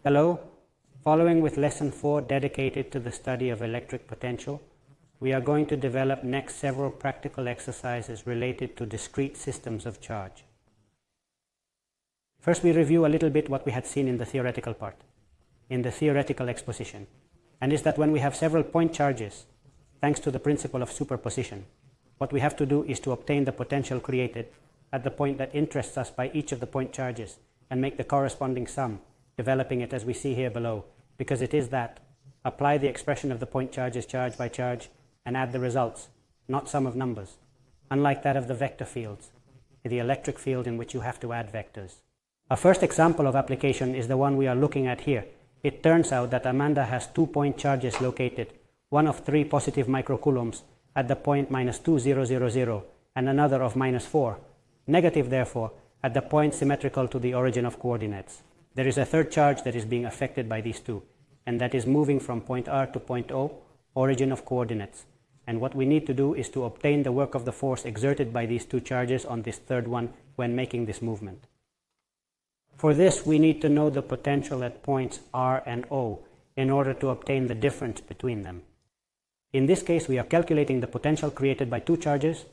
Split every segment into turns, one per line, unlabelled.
Hello, following with lesson 4 dedicated to the study of electric potential, we are going to develop next several practical exercises related to discrete systems of charge. First, we review a little bit what we had seen in the theoretical part, in the theoretical exposition, and is that when we have several point charges, thanks to the principle of superposition, what we have to do is to obtain the potential created at the point that interests us by each of the point charges and make the corresponding sum, developing it as we see here below, because it is that. Apply the expression of the point charges charge by charge and add the results, not sum of numbers, unlike that of the vector fields, the electric field in which you have to add vectors. Our first example of application is the one we are looking at here. It turns out that Amanda has 2 point charges located, one of 3 positive microcoulombs at the point -2, 0, 0, 0, and another of -4, negative therefore, at the point symmetrical to the origin of coordinates. There is a third charge that is being affected by these two, and that is moving from point R to point O, origin of coordinates. And what we need to do is to obtain the work of the force exerted by these two charges on this third one when making this movement. For this, we need to know the potential at points R and O in order to obtain the difference between them. In this case, we are calculating the potential created by two charges.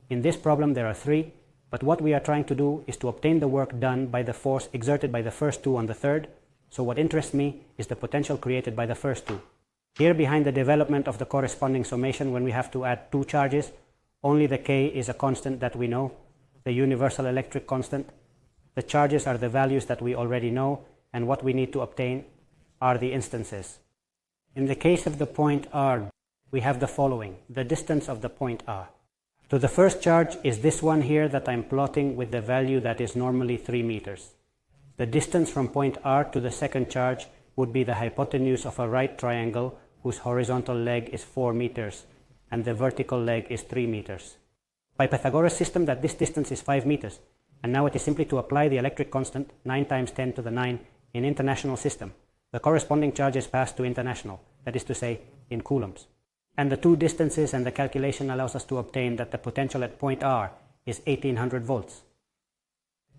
In this problem, there are 3, but what we are trying to do is to obtain the work done by the force exerted by the first two on the third. So what interests me is the potential created by the first two. Here, behind the development of the corresponding summation, when we have to add two charges, only the K is a constant that we know, the universal electric constant. The charges are the values that we already know, and what we need to obtain are the instances. In the case of the point R, we have the following: the distance of the point R to the first charge is this one here that I'm plotting with the value that is normally 3 meters. The distance from point R to the second charge would be the hypotenuse of a right triangle whose horizontal leg is 4 meters and the vertical leg is 3 meters. By Pythagorean system, that this distance is 5 meters, and now it is simply to apply the electric constant 9 times 10 to the 9 in international system. The corresponding charges pass to international, that is to say, in coulombs. And the two distances and the calculation allows us to obtain that the potential at point R is 1800 volts.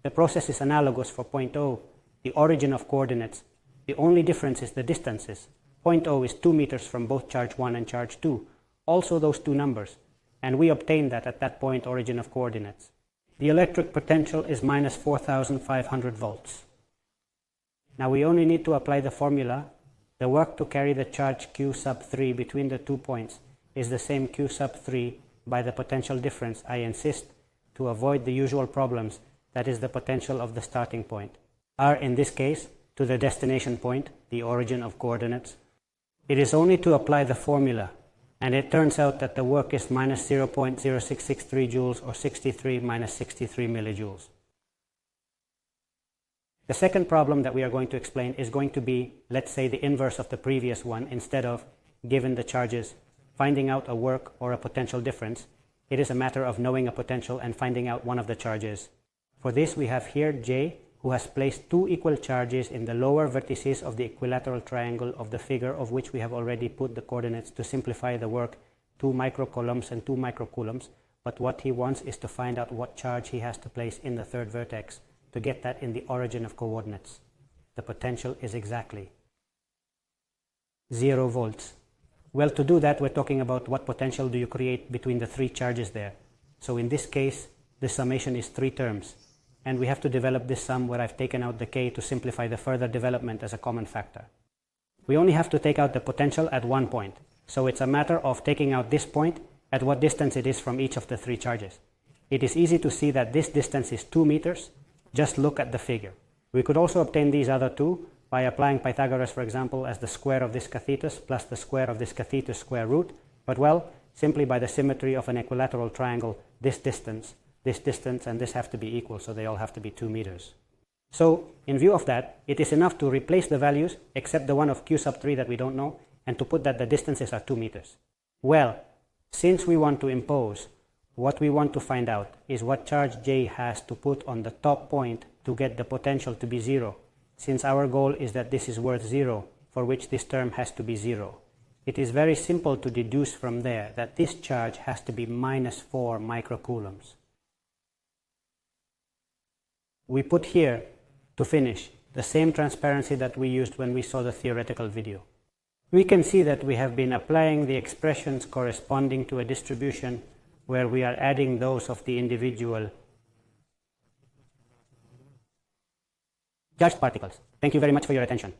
The process is analogous for point O, the origin of coordinates. The only difference is the distances. Point O is 2 meters from both charge 1 and charge 2, also those two numbers, and we obtain that at that point origin of coordinates. The electric potential is minus 4500 volts. Now we only need to apply the formula. The work to carry the charge Q sub 3 between the 2 points is the same Q sub 3 by the potential difference, I insist, to avoid the usual problems, that is the potential of the starting point. R in this case, to the destination point, the origin of coordinates. It is only to apply the formula, and it turns out that the work is minus 0.0663 joules or 63 minus 63 millijoules. The second problem that we are going to explain is going to be, let's say, the inverse of the previous one. Instead of, given the charges, finding out a work or a potential difference, it is a matter of knowing a potential and finding out one of the charges. For this, we have here J, who has placed 2 equal charges in the lower vertices of the equilateral triangle of the figure, of which we have already put the coordinates to simplify the work, 2 microcoulombs and 2 microcoulombs. But what he wants is to find out what charge he has to place in the third vertex to get that in the origin of coordinates. The potential is exactly 0 volts. Well, to do that, we're talking about what potential do you create between the 3 charges there. So in this case, the summation is 3 terms. And we have to develop this sum where I've taken out the K to simplify the further development as a common factor. We only have to take out the potential at one point. So it's a matter of taking out this point at what distance it is from each of the 3 charges. It is easy to see that this distance is 2 meters. Just look at the figure. We could also obtain these other two by applying Pythagoras, for example, as the square of this cathetus plus the square of this cathetus square root. But well, simply by the symmetry of an equilateral triangle, this distance, and this have to be equal, so they all have to be 2 meters. So, in view of that, it is enough to replace the values, except the one of Q sub 3 that we don't know, and to put that the distances are 2 meters. Well, since we want to impose, what we want to find out is what charge J has to put on the top point to get the potential to be 0, since our goal is that this is worth 0, for which this term has to be 0. It is very simple to deduce from there that this charge has to be minus 4 microcoulombs. We put here, to finish, the same transparency that we used when we saw the theoretical video. We can see that we have been applying the expressions corresponding to a distribution where we are adding those of the individual charged particles. Thank you very much for your attention.